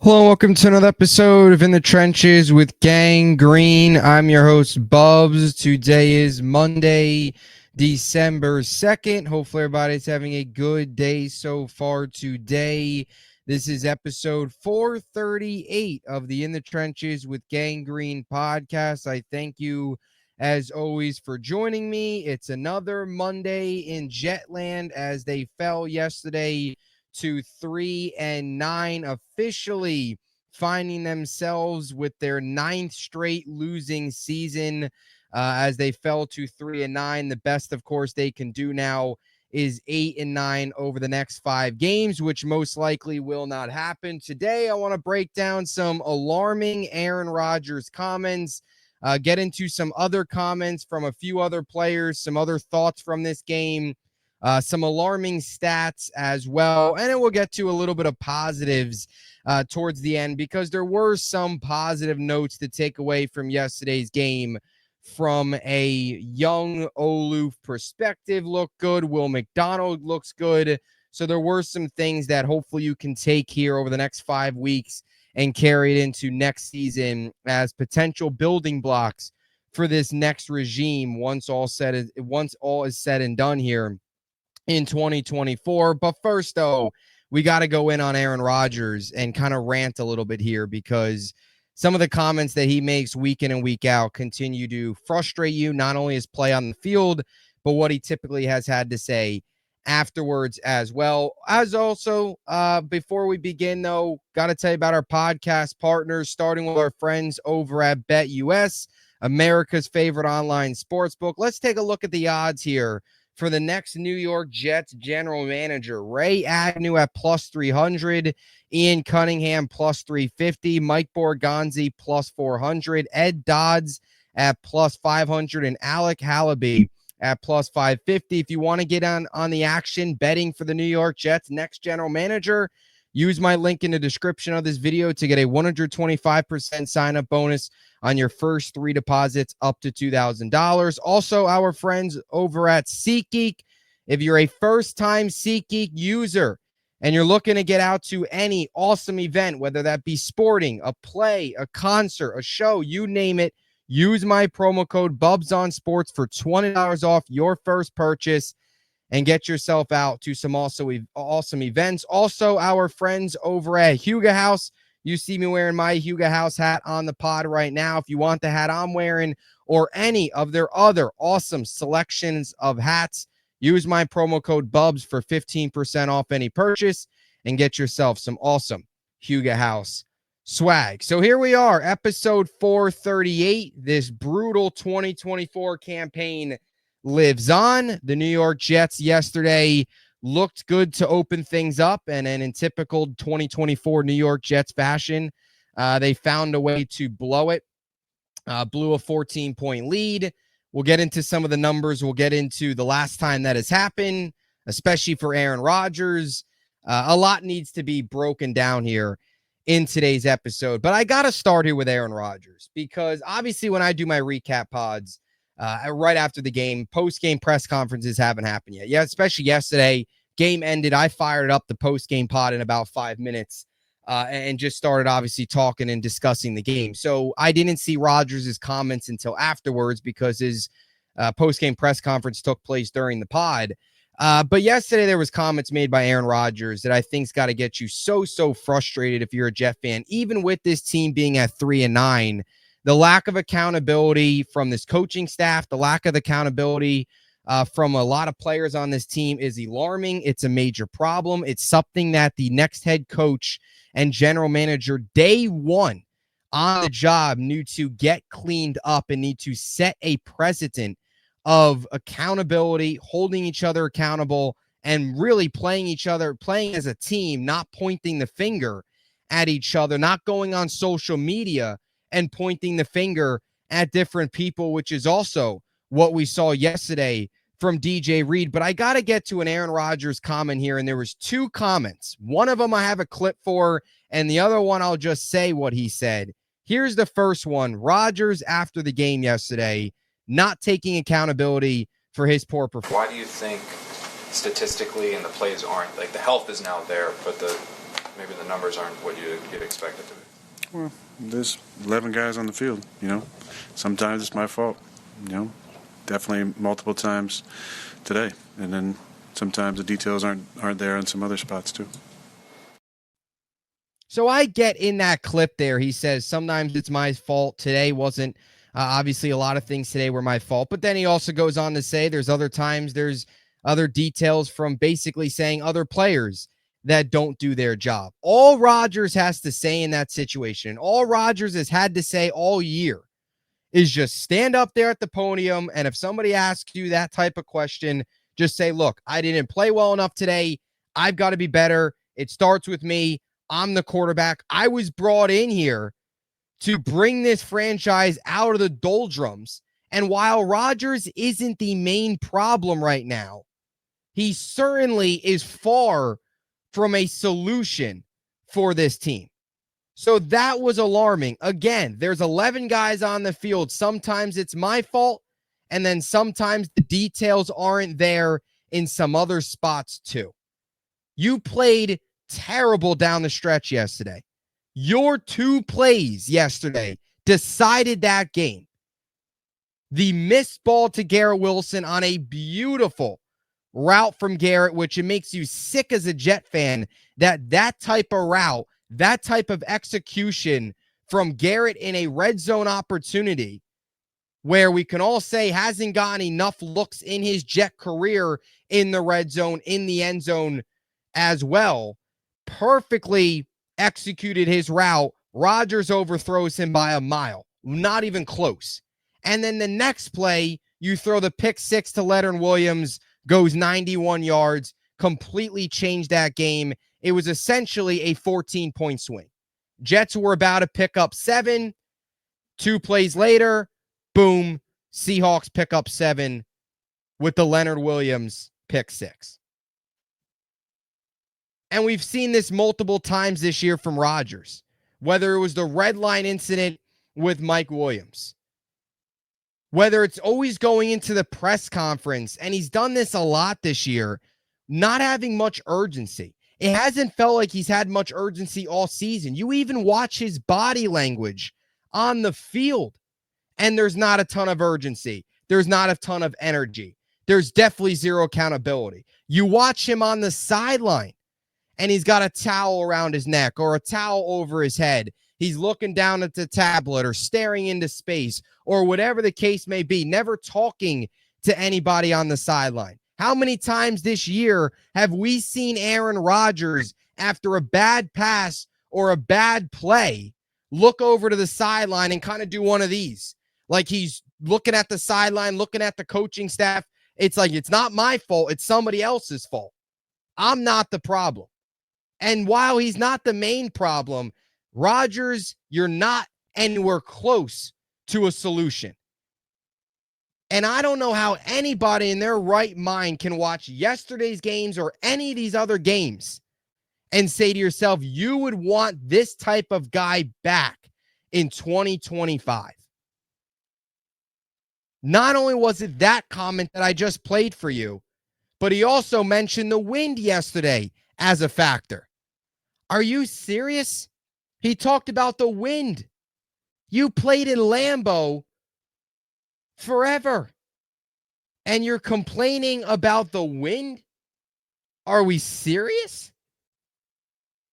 Hello, welcome to another episode of In the Trenches with Gang Green. I'm your host, Bubbs. Today is Monday, December 2nd. Hopefully everybody's having a good day so far today. This is episode 438 of the In the Trenches with Gang Green podcast. I thank you, as always, for joining me. It's another Monday in Jetland as they fell yesterday to 3-9, officially finding themselves with their ninth straight losing season as they fell to 3-9. The best, of course, they can do now is 8-9 over the next 5 games, which most likely will not happen. Today, I want to break down some alarming Aaron Rodgers comments, get into some other comments from a few other players, some other thoughts from this game, some alarming stats as well. And then we'll get to a little bit of positives towards the end, because there were some positive notes to take away from yesterday's game from a young Oluf perspective. Look good. Will McDonald looks good. So there were some things that hopefully you can take here over the next 5 weeks and carry it into next season as potential building blocks for this next regime once all is said and done here in 2024. But first, though, we got to go in on Aaron Rodgers and kind of rant a little bit here, because some of the comments that he makes week in and week out continue to frustrate you, not only his play on the field, but what he typically has had to say afterwards as well. As also, before we begin, though, got to tell you about our podcast partners, starting with our friends over at BetUS, America's favorite online sportsbook. Let's take a look at the odds here for the next New York Jets general manager. Ray Agnew at plus 300, Ian Cunningham plus 350, Mike Borgonzi plus 400, Ed Dodds at plus 500, and Alec Halaby at plus 550. If you want to get on the action betting for the New York Jets next general manager, use my link in the description of this video to get a 125% sign-up bonus on your first 3 deposits up to $2,000. Also, our friends over at SeatGeek. If you're a first-time SeatGeek user and you're looking to get out to any awesome event, whether that be sporting, a play, a concert, a show, you name it, use my promo code BUBSONSPORTS for $20 off your first purchase and get yourself out to some awesome events. Also, our friends over at Huga House. You see me wearing my Huga House hat on the pod right now. If you want the hat I'm wearing or any of their other awesome selections of hats, use my promo code BUBS for 15% off any purchase and get yourself some awesome Huga House swag. So here we are, episode 438. This brutal 2024 campaign lives on. The New York Jets yesterday looked good to open things up, and then in typical 2024 New York Jets fashion, they found a way to blow it, blew a 14-point lead. We'll get into some of the numbers. We'll get into the last time that has happened, especially for Aaron Rodgers. A lot needs to be broken down here in today's episode, but I got to start here with Aaron Rodgers, because obviously when I do my recap pods, right after the game, post-game press conferences haven't happened yet. Yeah, especially yesterday. Game ended. I fired up the post-game pod in about 5 minutes and just started obviously talking and discussing the game. So I didn't see Rodgers' comments until afterwards, because his post-game press conference took place during the pod. But yesterday there was comments made by Aaron Rodgers that I think's got to get you so frustrated if you're a Jet fan, even with this team being at 3-9. The lack of accountability from this coaching staff, the lack of accountability from a lot of players on this team is alarming. It's a major problem. It's something that the next head coach and general manager, day one on the job, need to get cleaned up and need to set a precedent of accountability, holding each other accountable, and really playing as a team, not pointing the finger at each other, not going on social media and pointing the finger at different people, which is also what we saw yesterday from DJ Reed. But I got to get to an Aaron Rodgers comment here, and there was 2 comments. One of them I have a clip for, and the other one I'll just say what he said. Here's the first one. Rodgers after the game yesterday, not taking accountability for his poor performance. Why do you think statistically and the plays aren't, like, the health is now there, but the maybe the numbers aren't what you'd expect it to be? Well, there's 11 guys on the field, Sometimes it's my fault, Definitely multiple times today. And then sometimes the details aren't there in some other spots too. So I get in that clip there, he says, sometimes it's my fault. Today wasn't. Obviously, a lot of things today were my fault. But then he also goes on to say there's other times, there's other details from basically saying other players that don't do their job. All Rodgers has to say in that situation, all Rodgers has had to say all year is just stand up there at the podium. And if somebody asks you that type of question, just say, look, I didn't play well enough today. I've got to be better. It starts with me. I'm the quarterback. I was brought in here to bring this franchise out of the doldrums. And while Rodgers isn't the main problem right now, he certainly is far from a solution for this team. So that was alarming. Again, there's 11 guys on the field. Sometimes it's my fault, and then sometimes the details aren't there in some other spots too. You played terrible down the stretch yesterday. Your 2 plays yesterday decided that game. The missed ball to Garrett Wilson on a beautiful route from Garrett, which it makes you sick as a Jet fan that type of route, that type of execution from Garrett in a red zone opportunity where we can all say hasn't gotten enough looks in his Jet career in the red zone, in the end zone as well. Perfectly executed his route. Rodgers overthrows him by a mile, not even close. And then the next play, you throw the pick 6 to Leonard Williams, goes 91 yards, completely changed that game. It was essentially a 14-point swing. Jets were about to pick up 7. 2 plays later, boom, Seahawks pick up 7 with the Leonard Williams pick 6. And we've seen this multiple times this year from Rodgers, whether it was the red line incident with Mike Williams, whether it's always going into the press conference, and he's done this a lot this year, not having much urgency. It hasn't felt like he's had much urgency all season. You even watch his body language on the field, and there's not a ton of urgency. There's not a ton of energy. There's definitely zero accountability. You watch him on the sideline, and he's got a towel around his neck or a towel over his head. He's looking down at the tablet or staring into space or whatever the case may be, never talking to anybody on the sideline. How many times this year have we seen Aaron Rodgers, after a bad pass or a bad play, look over to the sideline and kind of do one of these? Like he's looking at the sideline, looking at the coaching staff. It's like, it's not my fault. It's somebody else's fault. I'm not the problem. And while he's not the main problem, Rodgers, you're not anywhere close to a solution. And I don't know how anybody in their right mind can watch yesterday's games or any of these other games and say to yourself, you would want this type of guy back in 2025. Not only was it that comment that I just played for you, but he also mentioned the wind yesterday as a factor. Are you serious? He talked about the wind. You played in Lambeau forever, and you're complaining about the wind? Are we serious?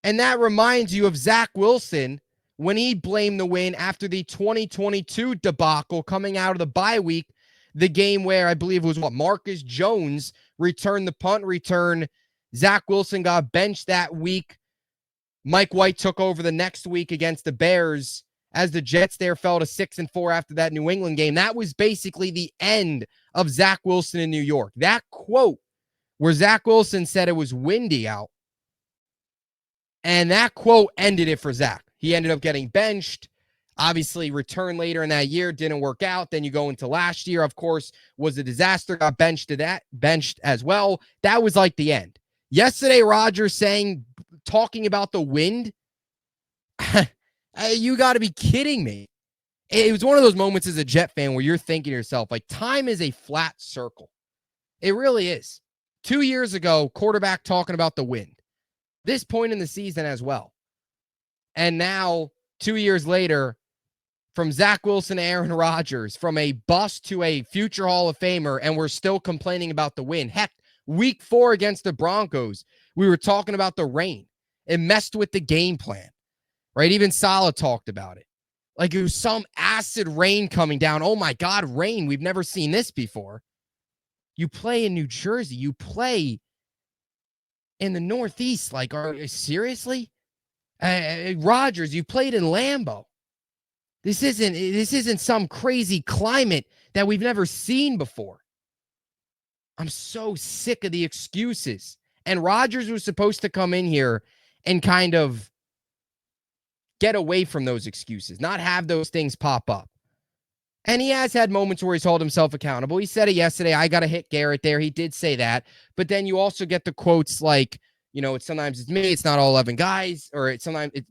And that reminds you of Zach Wilson when he blamed the wind after the 2022 debacle coming out of the bye week, the game where I believe it was Marcus Jones returned the punt return. Zach Wilson got benched that week. Mike White took over the next week against the Bears as the Jets there fell to 6-4 after that New England game. That was basically the end of Zach Wilson in New York. That quote where Zach Wilson said it was windy out, and that quote ended it for Zach. He ended up getting benched, obviously returned later in that year, didn't work out. Then you go into last year, of course, was a disaster, got benched as well. That was like the end. Yesterday, Rodgers talking about the wind. You got to be kidding me. It was one of those moments as a Jet fan where you're thinking to yourself, like, time is a flat circle. It really is. 2 years ago, quarterback talking about the wind. this point in the season as well. And now, 2 years later, from Zach Wilson to Aaron Rodgers, from a bust to a future Hall of Famer, and we're still complaining about the win. Heck, week 4 against the Broncos, we were talking about the rain. It messed with the game plan, right? Even Salah talked about it. Like it was some acid rain coming down. Oh my God, rain. We've never seen this before. You play in New Jersey. You play in the Northeast. Like, seriously? Rodgers, you played in Lambeau. This isn't some crazy climate that we've never seen before. I'm so sick of the excuses. And Rodgers was supposed to come in here and kind of get away from those excuses, not have those things pop up. And he has had moments where he's held himself accountable. He said it yesterday, I got to hit Garrett there. He did say that. But then you also get the quotes like, sometimes it's me, it's not all 11 guys, or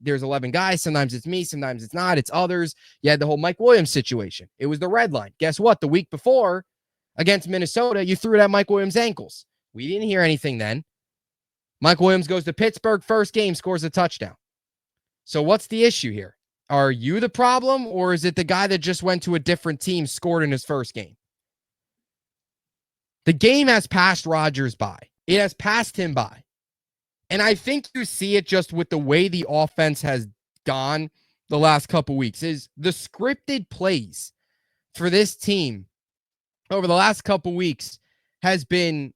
there's 11 guys, sometimes it's me, sometimes it's not, it's others. You had the whole Mike Williams situation. It was the red line. Guess what? The week before against Minnesota, you threw it at Mike Williams' ankles. We didn't hear anything then. Mike Williams goes to Pittsburgh, first game, scores a touchdown. So what's the issue here? Are you the problem, or is it the guy that just went to a different team, scored in his first game? The game has passed Rodgers by. It has passed him by. And I think you see it just with the way the offense has gone the last couple weeks. Is the scripted plays for this team over the last couple weeks has been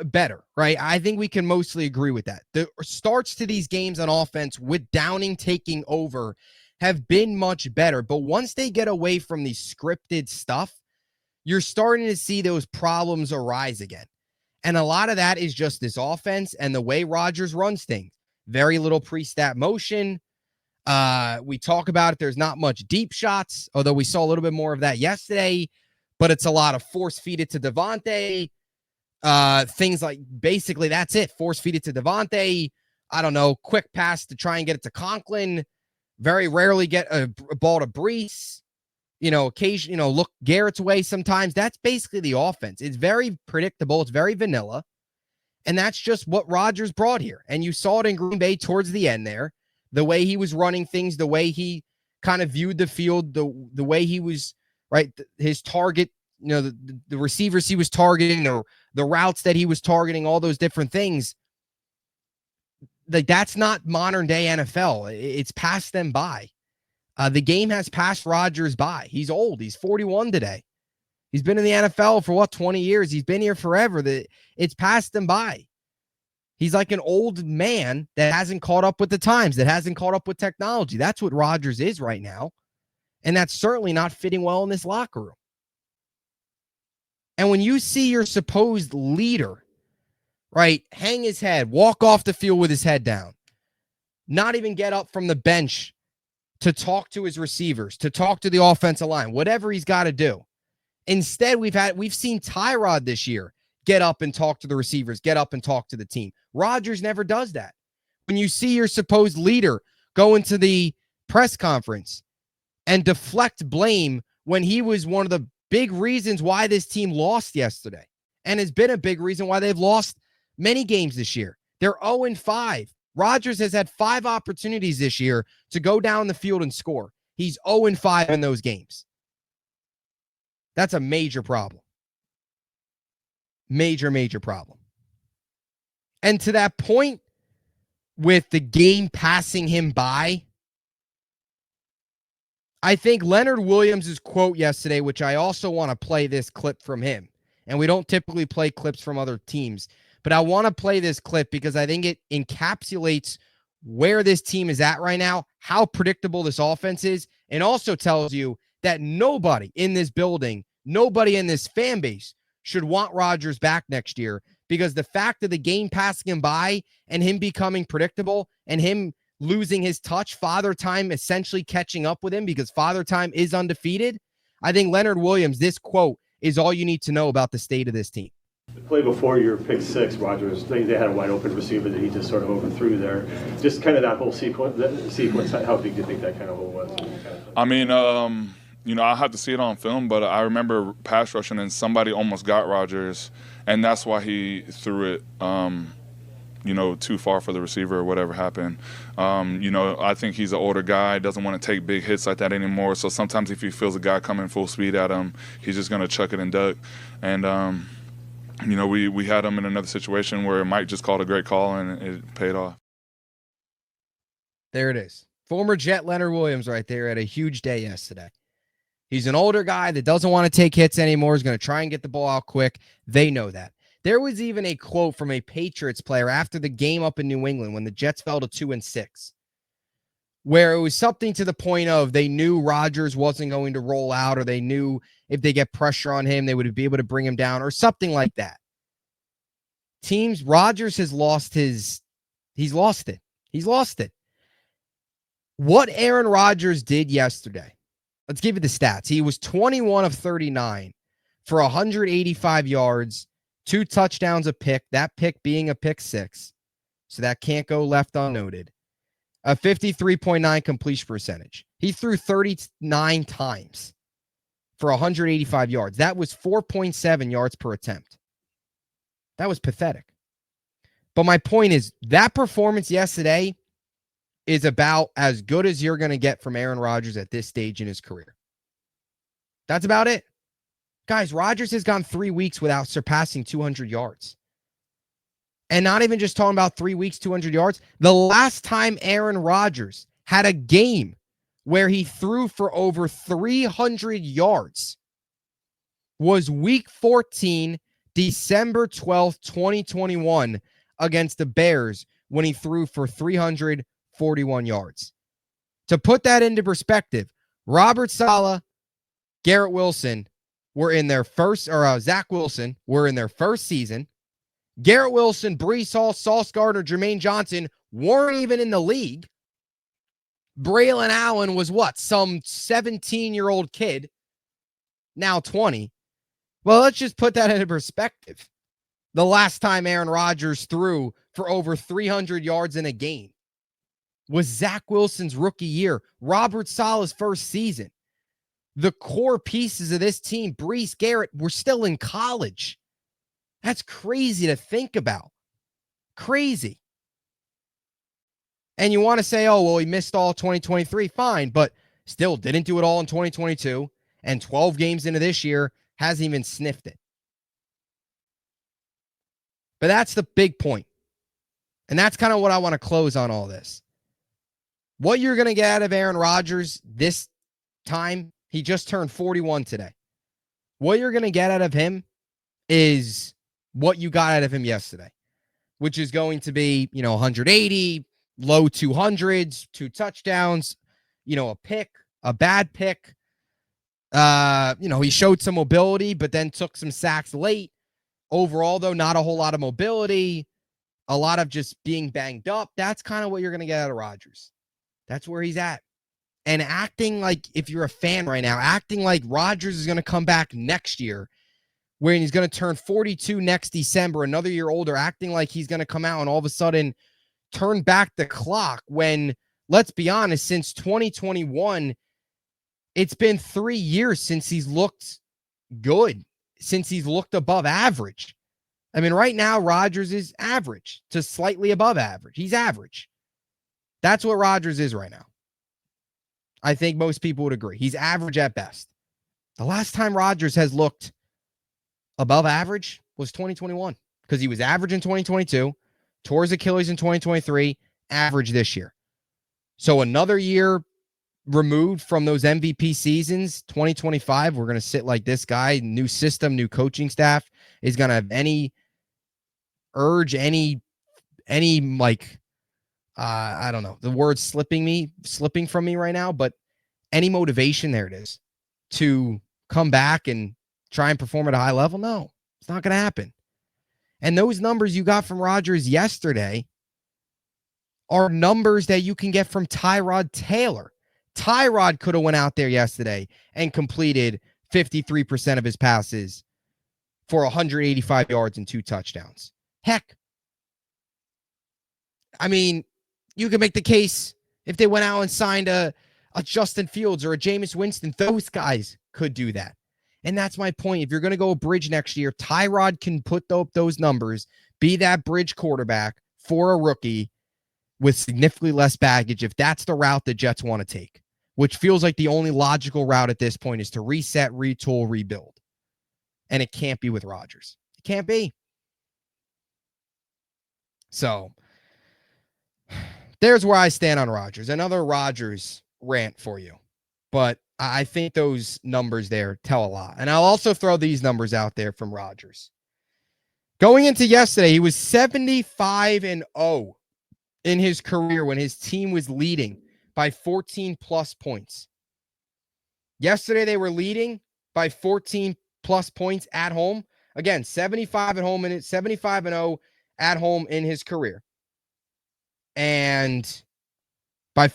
better, right? I think we can mostly agree with that. The starts to these games on offense with Downing taking over have been much better. But once they get away from the scripted stuff, you're starting to see those problems arise again. And a lot of that is just this offense and the way Rodgers runs things. Very little pre-snap motion. We talk about it. There's not much deep shots, although we saw a little bit more of that yesterday. But it's a lot of force feed it to Devontae. Things like, basically, that's it. Force feed it to Devontae. I don't know. Quick pass to try and get it to Conklin. Very rarely get a ball to Brees. Occasionally, look Garrett's way sometimes. That's basically the offense. It's very predictable. It's very vanilla. And that's just what Rodgers brought here. And you saw it in Green Bay towards the end there. The way he was running things, the way he kind of viewed the field, the way he was, right, his target, the receivers he was targeting, the routes that he was targeting, all those different things. Like, that's not modern day NFL. It's passed them by. The game has passed Rodgers by. He's old. He's 41 today. He's been in the NFL for 20 years. He's been here forever. It's passed him by. He's like an old man that hasn't caught up with the times, that hasn't caught up with technology. That's what Rodgers is right now. And that's certainly not fitting well in this locker room. And when you see your supposed leader, right, hang his head, walk off the field with his head down, not even get up from the bench to talk to his receivers, to talk to the offensive line, whatever he's got to do. Instead, we've seen Tyrod this year get up and talk to the receivers, get up and talk to the team. Rodgers never does that. When you see your supposed leader go into the press conference and deflect blame when he was one of the big reasons why this team lost yesterday, and has been a big reason why they've lost many games this year. They're 0-5. Rodgers has had 5 opportunities this year to go down the field and score. He's 0-5 in those games. That's a major problem. Major, major problem. And to that point, with the game passing him by, I think Leonard Williams' quote yesterday, which I also want to play this clip from him, and we don't typically play clips from other teams, but I want to play this clip because I think it encapsulates where this team is at right now, how predictable this offense is, and also tells you that nobody in this building, nobody in this fan base should want Rodgers back next year, because the fact of the game passing him by and him becoming predictable and him losing his touch, Father Time essentially catching up with him because Father Time is undefeated. I think Leonard Williams, this quote is all you need to know about the state of this team. The play before your pick six, Rodgers, they had a wide open receiver that he just sort of overthrew there. Just kind of that whole sequence, how big do you think that kind of hole was? I mean, I have to see it on film, but I remember pass rushing and somebody almost got Rodgers, and that's why he threw it. too far for the receiver or whatever happened. I think he's an older guy, doesn't want to take big hits like that anymore. So sometimes if he feels a guy coming full speed at him, he's just going to chuck it and duck. And, we had him in another situation where Mike just called a great call and it paid off. There it is. Former Jet Leonard Williams right there had a huge day yesterday. He's an older guy that doesn't want to take hits anymore. He's going to try and get the ball out quick. They know that. There was even a quote from a Patriots player after the game up in New England when the Jets fell to 2-6, where it was something to the point of they knew Rodgers wasn't going to roll out, or they knew if they get pressure on him, they would be able to bring him down, or something like that. Rodgers has lost he's lost it. He's lost it. What Aaron Rodgers did yesterday, let's give you the stats. He was 21 of 39 for 185 yards, 2 touchdowns, a pick, that pick being a pick 6. So that can't go left unnoted. A 53.9 completion percentage. He threw 39 times for 185 yards. That was 4.7 yards per attempt. That was pathetic. But my point is, that performance yesterday is about as good as you're going to get from Aaron Rodgers at this stage in his career. That's about it. Guys, Rodgers has gone 3 weeks without surpassing 200 yards. And not even just talking about 3 weeks, 200 yards. The last time Aaron Rodgers had a game where he threw for over 300 yards was week 14, December 12th, 2021 against the Bears, when he threw for 341 yards. To put that into perspective, Robert Saleh, Garrett Wilson were in their first, or Zach Wilson were in their first season. Garrett Wilson, Breece Hall, Sauce Gardner, Jermaine Johnson weren't even in the league. Braylon Allen was what? Some 17-year-old kid, now 20. Well, let's just put that into perspective. The last time Aaron Rodgers threw for over 300 yards in a game was Zach Wilson's rookie year, Robert Saleh's first season. The core pieces of this team, Breece, Garrett, were still in college. That's crazy to think about. Crazy. And you want to say, oh, well, he missed all 2023. Fine, but still didn't do it all in 2022. And 12 games into this year, hasn't even sniffed it. But that's the big point. And that's kind of what I want to close on all this. What you're going to get out of Aaron Rodgers this time, he just turned 41 today. What you're going to get out of him is what you got out of him yesterday, which is going to be, 180, low 200s, 2 touchdowns, a pick, a bad pick. He showed some mobility, but then took some sacks late. Overall, though, not a whole lot of mobility, a lot of just being banged up. That's kind of what you're going to get out of Rodgers. That's where he's at. And acting like, if you're a fan right now, acting like Rodgers is going to come back next year, when he's going to turn 42 next December, another year older, acting like he's going to come out and all of a sudden turn back the clock when, let's be honest, since 2021, it's been 3 years since he's looked good, since he's looked above average. I mean, right now, Rodgers is average to slightly above average. He's average. That's what Rodgers is right now. I think most people would agree. He's average at best. The last time Rodgers has looked above average was 2021, because he was average in 2022, tore his Achilles in 2023, average this year. So another year removed from those MVP seasons, 2025, we're going to sit like this guy, new system, new coaching staff, is going to have any urge, any like, I don't know, the word's slipping from me right now, but any motivation, there it is, to come back and try and perform at a high level? No, it's not going to happen. And those numbers you got from Rodgers yesterday are numbers that you can get from Tyrod Taylor. Tyrod could have went out there yesterday and completed 53% of his passes for 185 yards and 2 touchdowns. Heck, I mean, you can make the case if they went out and signed a Justin Fields or a Jameis Winston, those guys could do that. And that's my point. If you're going to go a bridge next year, Tyrod can put up those numbers, be that bridge quarterback for a rookie with significantly less baggage if that's the route the Jets want to take, which feels like the only logical route at this point is to reset, retool, rebuild. And it can't be with Rodgers. It can't be. So there's where I stand on Rodgers. Another Rodgers rant for you. But I think those numbers there tell a lot. And I'll also throw these numbers out there from Rodgers. Going into yesterday, he was 75-0 in his career when his team was leading by 14-plus points. Yesterday, they were leading by 14-plus points at home. Again, 75 at home and 75-0 at home in his career. And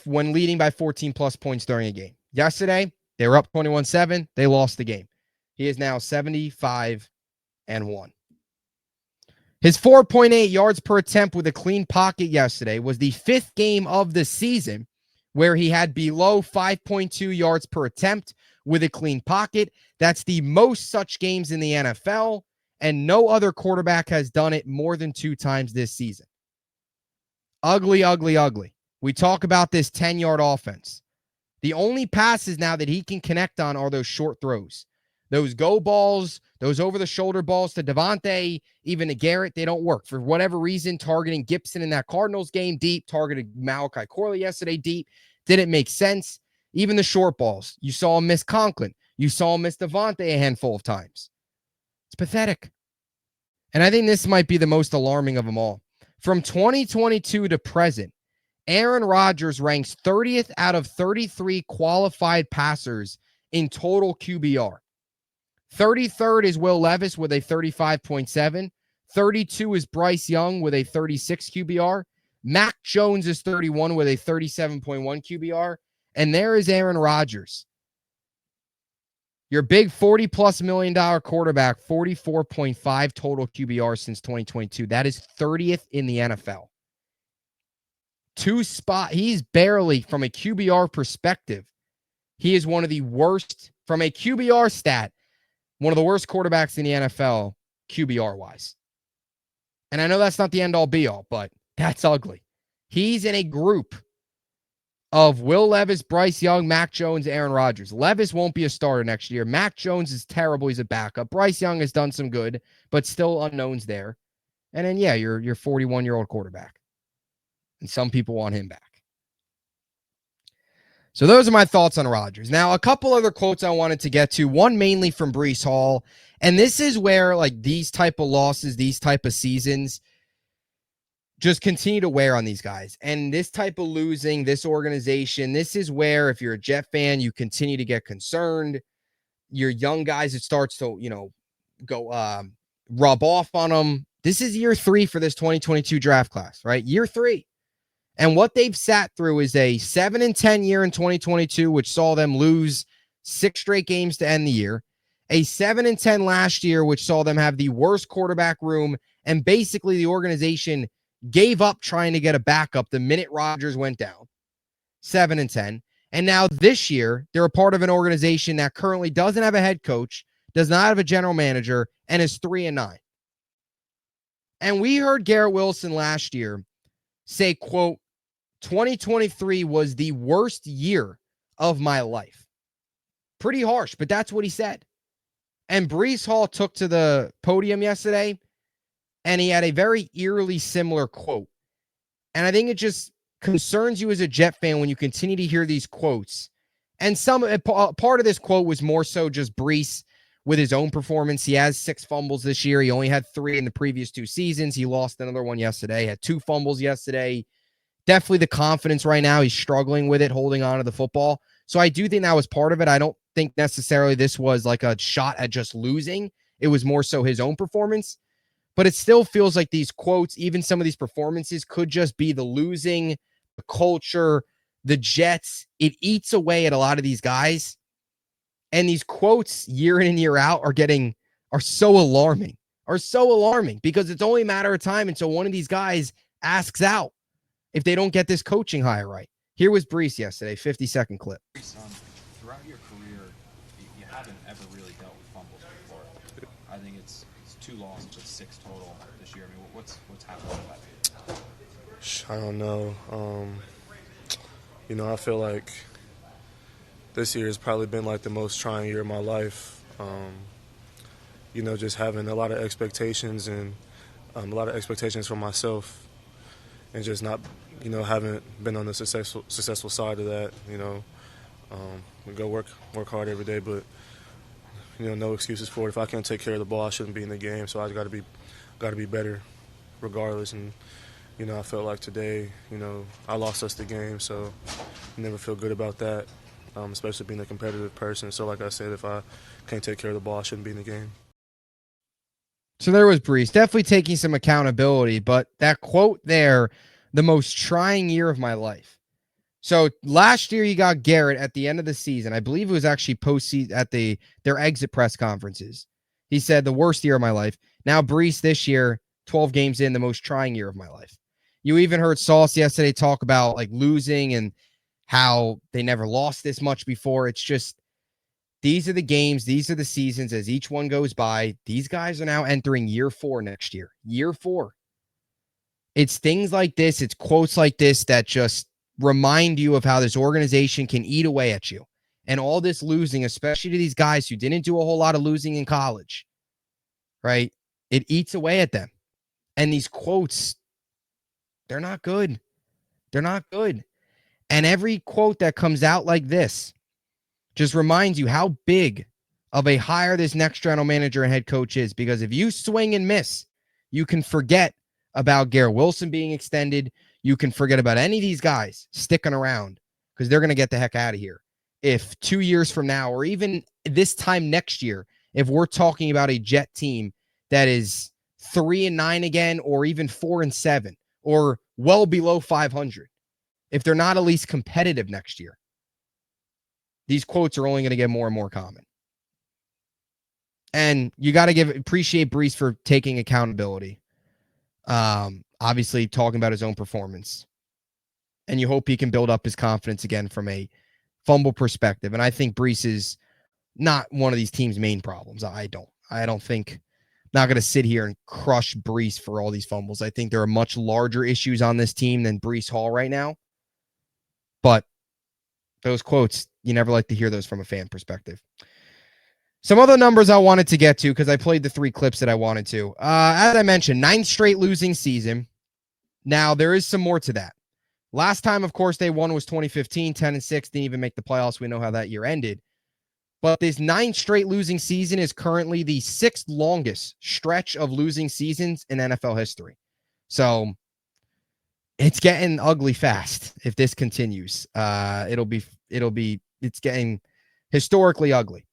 when leading by 14-plus points during a game. Yesterday, they were up 21-7. They lost the game. He is now 75-1. His 4.8 yards per attempt with a clean pocket yesterday was the 5th game of the season where he had below 5.2 yards per attempt with a clean pocket. That's the most such games in the NFL, and no other quarterback has done it more than 2 times this season. Ugly, ugly, ugly. We talk about this 10-yard offense. The only passes now that he can connect on are those short throws. Those go balls, those over-the-shoulder balls to Devontae, even to Garrett, they don't work. For whatever reason, targeting Gibson in that Cardinals game deep, targeted Malachi Corley yesterday deep, didn't make sense. Even the short balls. You saw him miss Conklin. You saw him miss Devontae a handful of times. It's pathetic. And I think this might be the most alarming of them all. From 2022 to present, Aaron Rodgers ranks 30th out of 33 qualified passers in total QBR. 33rd is Will Levis with a 35.7. 32 is Bryce Young with a 36 QBR. Mac Jones is 31 with a 37.1 QBR. And there is Aaron Rodgers. Your big $40+ million quarterback, 44.5 total QBR since 2022. That is 30th in the NFL. He's barely, from a QBR perspective, he is one of the worst, from a QBR stat, one of the worst quarterbacks in the NFL, QBR-wise. And I know that's not the end-all, be-all, but that's ugly. He's in a group of Will Levis, Bryce Young, Mac Jones, Aaron Rodgers. Levis won't be a starter next year. Mac Jones is terrible. He's a backup. Bryce Young has done some good, but still unknowns there. And then, yeah, your 41-year-old quarterback. And some people want him back. So those are my thoughts on Rodgers. Now, a couple other quotes I wanted to get to. One mainly from Breece Hall. And this is where, like, these type of losses, these type of seasons just continue to wear on these guys. And this type of losing, this organization, this is where, if you're a Jet fan, you continue to get concerned. Your young guys, it starts to, go rub off on them. This is year 3 for this 2022 draft class, right? Year 3. And what they've sat through is a 7-10 year in 2022, which saw them lose 6 straight games to end the year. A 7-10 last year, which saw them have the worst quarterback room. And basically the organization gave up trying to get a backup the minute Rodgers went down. 7-10. And now this year, they're a part of an organization that currently doesn't have a head coach, does not have a general manager, and is 3-9. And we heard Garrett Wilson last year say, quote, 2023 was the worst year of my life. Pretty harsh, but that's what he said. And Breece Hall took to the podium yesterday, and he had a very eerily similar quote. And I think it just concerns you as a Jet fan when you continue to hear these quotes. And part of this quote was more so just Breece with his own performance. He has 6 fumbles this year. He only had 3 in the previous 2 seasons. He lost another one yesterday, had 2 fumbles yesterday. Definitely the confidence right now. He's struggling with it, holding on to the football. So I do think that was part of it. I don't think necessarily this was like a shot at just losing. It was more so his own performance. But it still feels like these quotes, even some of these performances, could just be the losing, the culture, the Jets. It eats away at a lot of these guys. And these quotes year in and year out are so alarming because it's only a matter of time until one of these guys asks out if they don't get this coaching hire right. Here was Breece yesterday, 50-second clip. Throughout your career, you haven't ever really dealt with fumbles before. I think it's 2 losses, but 6 total this year. I mean, what's happened with that? I don't know. I feel like this year has probably been like the most trying year of my life. Just having a lot of expectations and a lot of expectations for myself, and just not, haven't been on the successful side of that. We go work hard every day, but no excuses for it. If I can't take care of the ball, I shouldn't be in the game. So I got to be better, regardless. And I felt like today, I lost us the game, so I never feel good about that. Especially being a competitive person. So like I said, if I can't take care of the ball, I shouldn't be in the game. So there was Brees, definitely taking some accountability, but that quote there, the most trying year of my life. So last year you got Garrett at the end of the season. I believe it was actually postseason at their exit press conferences. He said the worst year of my life. Now Brees this year, 12 games in, the most trying year of my life. You even heard Sauce yesterday talk about like losing and how they never lost this much before. It's just, these are the games, these are the seasons as each one goes by. These guys are now entering year 4 next year. Year 4. It's things like this, it's quotes like this that just remind you of how this organization can eat away at you. And all this losing, especially to these guys who didn't do a whole lot of losing in college, right? It eats away at them. And these quotes, they're not good. They're not good. And every quote that comes out like this just reminds you how big of a hire this next general manager and head coach is. Because if you swing and miss, you can forget about Garrett Wilson being extended. You can forget about any of these guys sticking around because they're going to get the heck out of here. If 2 years from now, or even this time next year, if we're talking about a Jet team that is 3-9 again, or even 4-7, or well below 500, if they're not at least competitive next year, these quotes are only going to get more and more common. And you got to appreciate Brees for taking accountability. Obviously talking about his own performance. And you hope he can build up his confidence again from a fumble perspective. And I think Brees is not one of these team's main problems. I don't think, not going to sit here and crush Brees for all these fumbles. I think there are much larger issues on this team than Brees Hall right now. But those quotes, you never like to hear those from a fan perspective. Some other numbers I wanted to get to because I played the 3 clips that I wanted to. As I mentioned, 9th straight losing season. Now, there is some more to that. Last time, of course, they won was 2015, 10-6, didn't even make the playoffs. We know how that year ended. But this 9th straight losing season is currently the 6th longest stretch of losing seasons in NFL history. So it's getting ugly fast if this continues. It's getting historically ugly.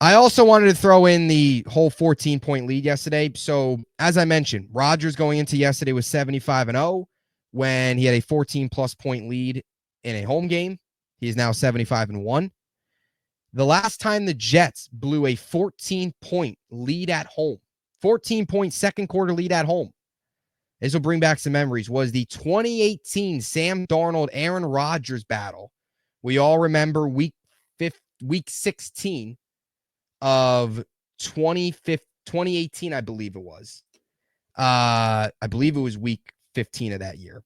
I also wanted to throw in the whole 14-point lead yesterday. So, as I mentioned, Rodgers going into yesterday was 75-0 when he had a 14-plus point lead in a home game. He is now 75-1. The last time the Jets blew a 14-point lead at home, 14-point second quarter lead at home, this will bring back some memories, was the 2018 Sam Darnold, Aaron Rodgers battle. We all remember week 16 of 2018, I believe it was. I believe it was week 15 of that year.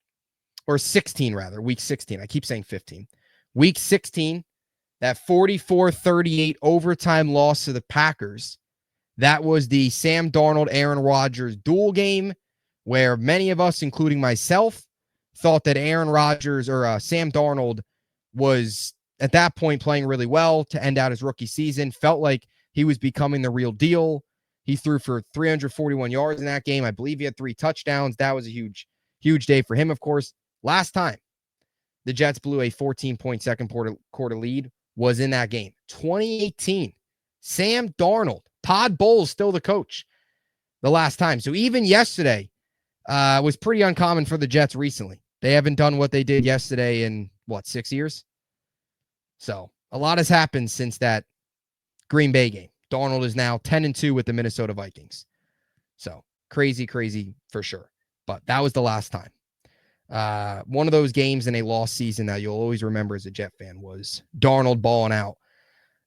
Or 16, rather. Week 16. I keep saying 15. Week 16, that 44-38 overtime loss to the Packers. That was the Sam Darnold, Aaron Rodgers duel game where many of us, including myself, thought that Aaron Rodgers or Sam Darnold was at that point playing really well to end out his rookie season. Felt like he was becoming the real deal. He threw for 341 yards in that game. I believe he had 3 touchdowns. That was a huge, huge day for him, of course. Last time the Jets blew a 14-point second quarter lead was in that game. 2018. Sam Darnold. Todd Bowles still the coach the last time. So even yesterday was pretty uncommon for the Jets recently. They haven't done what they did yesterday in, 6 years? So a lot has happened since that Green Bay game. Darnold is now 10-2 with the Minnesota Vikings. So crazy, crazy for sure. But that was the last time. One of those games in a lost season that you'll always remember as a Jet fan was Darnold balling out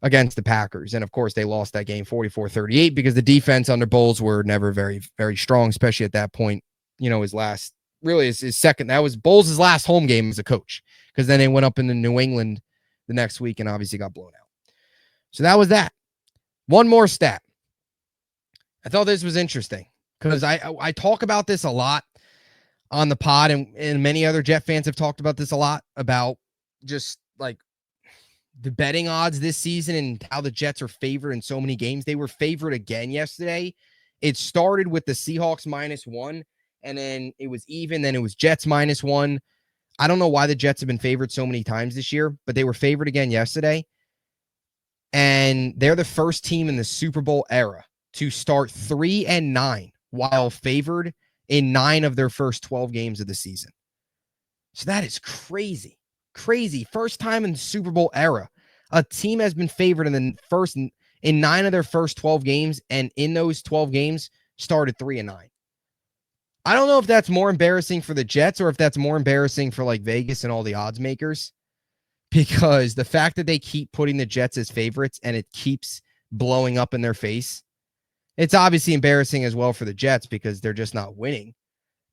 against the Packers. And of course, they lost that game 44-38 because the defense under Bowles were never very, very strong, especially at that point, his last really his second. That was Bowles' last home game as a coach, because then they went up into New England the next week and obviously got blown out. So that was that. One more stat. I thought this was interesting because I talk about this a lot on the pod, and many other Jet fans have talked about this a lot, about just like the betting odds this season and how the Jets are favored in so many games. They were favored again yesterday. It started with the Seahawks -1, and then it was even. Then it was Jets -1. I don't know why the Jets have been favored so many times this year, but they were favored again yesterday. And they're the first team in the Super Bowl era to start 3-9 while favored in 9 of their first 12 games of the season. So that is crazy. Crazy. First time in the Super Bowl era, a team has been favored in 9 of their first 12 games, and in those 12 games started 3-9. I don't know if that's more embarrassing for the Jets or if that's more embarrassing for like Vegas and all the odds makers, because the fact that they keep putting the Jets as favorites and it keeps blowing up in their face, it's obviously embarrassing as well for the Jets because they're just not winning.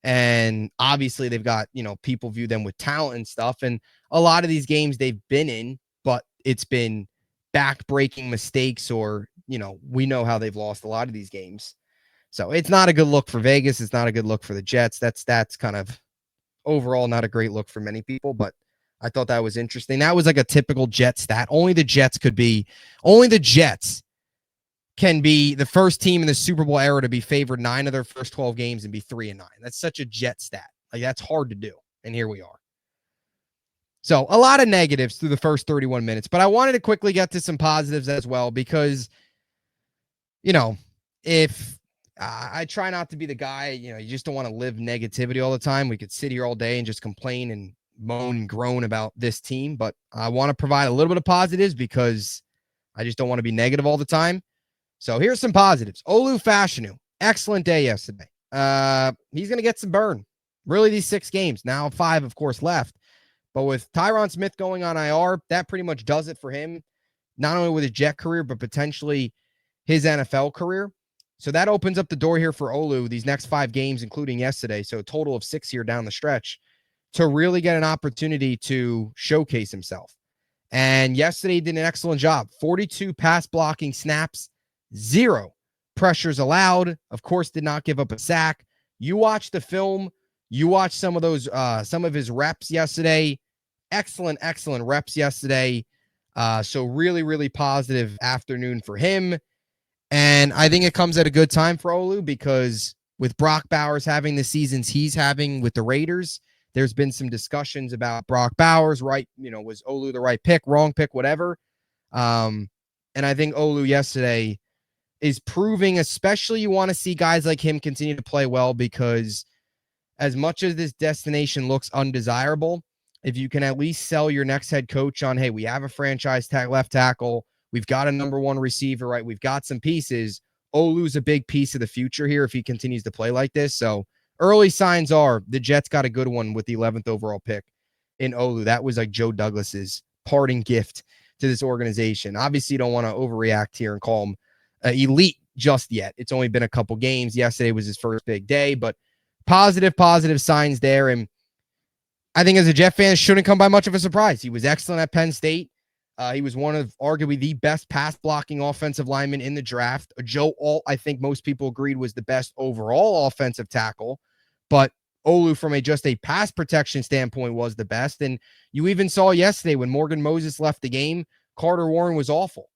And obviously they've got, people view them with talent and stuff. And a lot of these games they've been in, but it's been back-breaking mistakes, or, we know how they've lost a lot of these games. So it's not a good look for Vegas. It's not a good look for the Jets. That's kind of overall not a great look for many people, but I thought that was interesting. That was like a typical Jet stat. Only the Jets can be the first team in the Super Bowl era to be favored 9 of their first 12 games and be 3-9. That's such a Jet stat. Like, that's hard to do. And here we are. So a lot of negatives through the first 31 minutes, but I wanted to quickly get to some positives as well, because, if I try not to be the guy, you just don't want to live negativity all the time. We could sit here all day and just complain and moan and groan about this team, but I want to provide a little bit of positives because I just don't want to be negative all the time. So here's some positives. Olu Fashanu, excellent day yesterday. He's going to get some burn. Really, these 6 games. Now 5, of course, left. But with Tyron Smith going on IR, that pretty much does it for him, not only with his Jet career, but potentially his NFL career. So that opens up the door here for Olu these next 5 games, including yesterday. So a total of 6 here down the stretch, to really get an opportunity to showcase himself. And yesterday he did an excellent job. 42 pass blocking snaps, 0 pressures allowed. Of course, did not give up a sack. You watch the film. You watch some of his reps yesterday. Excellent reps yesterday. So really, really positive afternoon for him. And I think it comes at a good time for Olu, because with Brock Bowers having the seasons he's having with the Raiders, there's been some discussions about Brock Bowers, right? Was Olu the right pick, wrong pick, whatever. And I think Olu yesterday is proving, especially you want to see guys like him continue to play well, because as much as this destination looks undesirable, if you can at least sell your next head coach on, hey, we have a franchise left tackle, we've got a number 1 receiver, right? We've got some pieces. Olu's a big piece of the future here if he continues to play like this. So early signs are the Jets got a good one with the 11th overall pick in Olu. That was like Joe Douglas's parting gift to this organization. Obviously, you don't want to overreact here and call him elite just yet. It's only been a couple games. Yesterday was his first big day, but positive signs there. And I think as a Jet fan, it shouldn't come by much of a surprise. He was excellent at Penn State. He was one of arguably the best pass blocking offensive linemen in the draft. Joe Alt, I think most people agreed, was the best overall offensive tackle, but Olu from just a pass protection standpoint was the best. And you even saw yesterday when Morgan Moses left the game, Carter Warren was awful.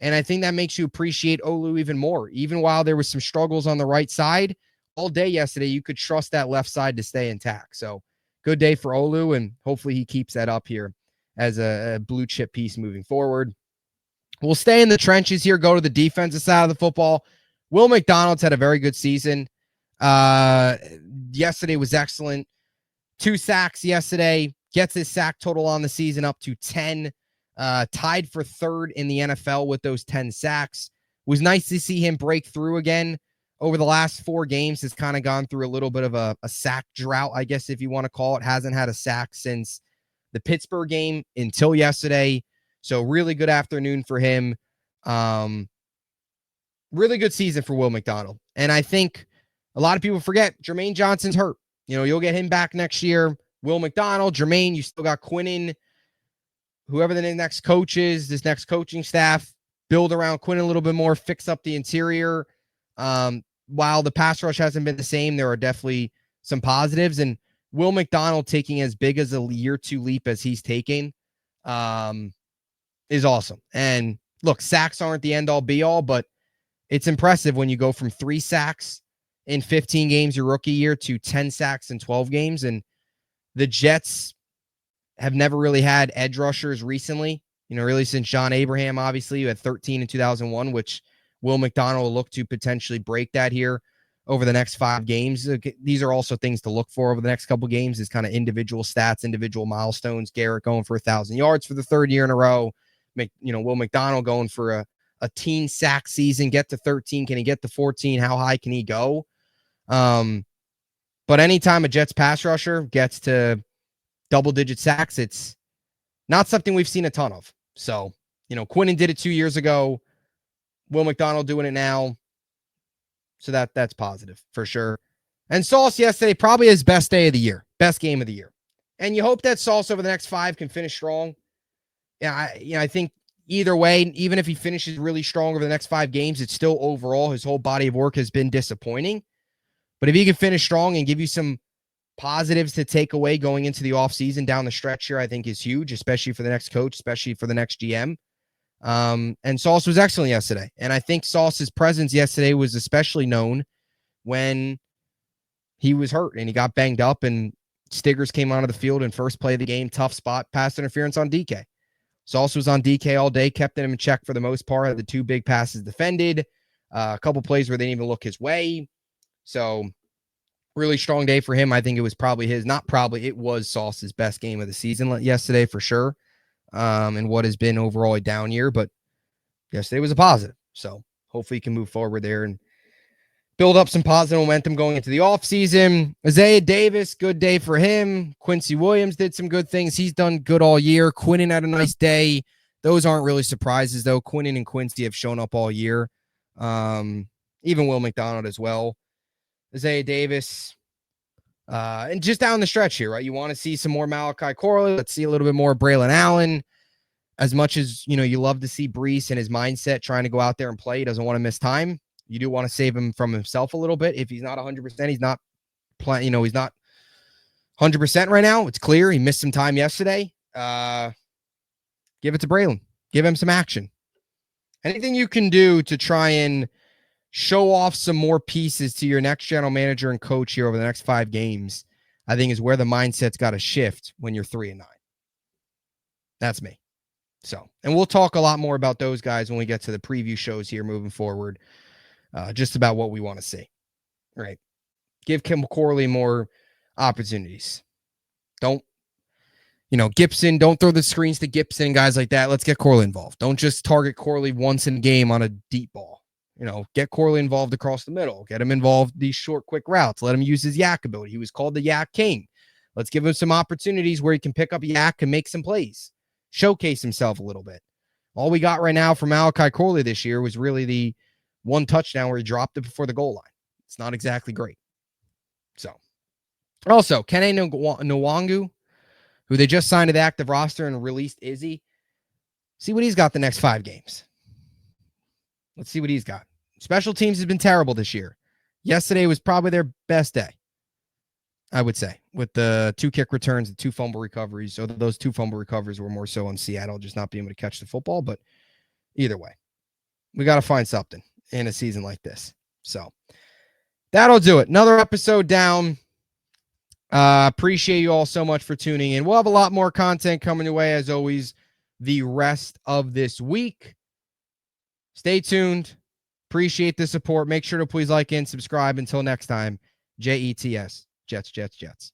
And I think that makes you appreciate Olu even more. Even while there was some struggles on the right side, all day yesterday, you could trust that left side to stay intact. So good day for Olu, and hopefully he keeps that up here as a blue chip piece moving forward. We'll stay in the trenches here, go to the defensive side of the football. Will McDonald's had a very good season. Yesterday was excellent. 2 sacks yesterday, gets his sack total on the season up to 10. Tied for 3rd in the NFL with those 10 sacks. It was nice to see him break through again. Over the last 4 games, has kind of gone through a little bit of a sack drought, I guess, if you want to call it. Hasn't had a sack since the Pittsburgh game until yesterday. So really good afternoon for him. Really good season for Will McDonald. And I think a lot of people forget Jermaine Johnson's hurt. You'll get him back next year. Will McDonald, Jermaine, you still got Quinnen. Whoever the next coach is, this next coaching staff, build around Quinnen a little bit more, fix up the interior. While the pass rush hasn't been the same, there are definitely some positives. And Will McDonald taking as big as a year 2 leap as he's taking is awesome. And look, sacks aren't the end all be all, but it's impressive when you go from 3 sacks in 15 games your rookie year to 10 sacks in 12 games. And the Jets have never really had edge rushers recently, really since John Abraham, obviously, you had 13 in 2001, which Will McDonald will look to potentially break that here over the next 5 games. These are also things to look for over the next couple games is kind of individual stats, individual milestones. Garrett going for 1,000 yards for the 3rd year in a row. Will McDonald going for a teen sack season, get to 13. Can he get to 14? How high can he go? But anytime a Jets pass rusher gets to double-digit sacks, it's not something we've seen a ton of. So, Quinnen did it 2 years ago. Will McDonald doing it now. So that's positive for sure. And Sauce yesterday, probably his best day of the year, best game of the year. And you hope that Sauce over the next 5 can finish strong. I think either way, even if he finishes really strong over the next 5 games, it's still overall his whole body of work has been disappointing. But if he can finish strong and give you some positives to take away going into the offseason down the stretch here, I think is huge, especially for the next coach, especially for the next GM. And Sauce was excellent yesterday. And I think Sauce's presence yesterday was especially known when he was hurt and he got banged up and Stiggers came onto the field in first play of the game, tough spot, pass interference on DK. Sauce was on DK all day, kept him in check for the most part, had the 2 big passes defended, a couple plays where they didn't even look his way. So really strong day for him. I think it was probably it was Sauce's best game of the season yesterday for sure. And what has been overall a down year, but yesterday was a positive. So hopefully he can move forward there and build up some positive momentum going into the offseason. Isaiah Davis, good day for him. Quincy Williams did some good things. He's done good all year. Quinnen had a nice day. Those aren't really surprises, though. Quinnen and Quincy have shown up all year. Even Will McDonald as well. Isaiah Davis. And just down the stretch here, right? You want to see some more Malachi Corley. Let's see a little bit more Braylon Allen. As much as, you love to see Brees and his mindset trying to go out there and play. He doesn't want to miss time. You do want to save him from himself a little bit. If he's not 100%, he's not playing, he's not 100% right now. It's clear. He missed some time yesterday. Give it to Braylon. Give him some action. Anything you can do to try and show off some more pieces to your next general manager and coach here over the next 5 games, I think is where the mindset's got to shift when you're 3-9. That's me. So, and we'll talk a lot more about those guys when we get to the preview shows here moving forward, just about what we want to see. All right. Give Kim Corley more opportunities. Don't, Gibson, don't throw the screens to Gibson and guys like that. Let's get Corley involved. Don't just target Corley once in a game on a deep ball. Get Corley involved across the middle. Get him involved these short, quick routes. Let him use his yak ability. He was called the Yak King. Let's give him some opportunities where he can pick up yak and make some plays. Showcase himself a little bit. All we got right now from Malachi Corley this year was really the 1 touchdown where he dropped it before the goal line. It's not exactly great. So, also, Kene Nwangu, who they just signed to the active roster and released Izzy. See what he's got the next 5 games. Let's see what he's got. Special teams has been terrible this year. Yesterday was probably their best day, I would say, with the 2 kick returns and 2 fumble recoveries. So those 2 fumble recoveries were more so on Seattle just not being able to catch the football. But either way, we got to find something in a season like this. So that'll do it. Another episode down. Appreciate you all so much for tuning in. We'll have a lot more content coming your way, as always, the rest of this week. Stay tuned. Appreciate the support. Make sure to please like and subscribe. Until next time, JETS. Jets, Jets, Jets.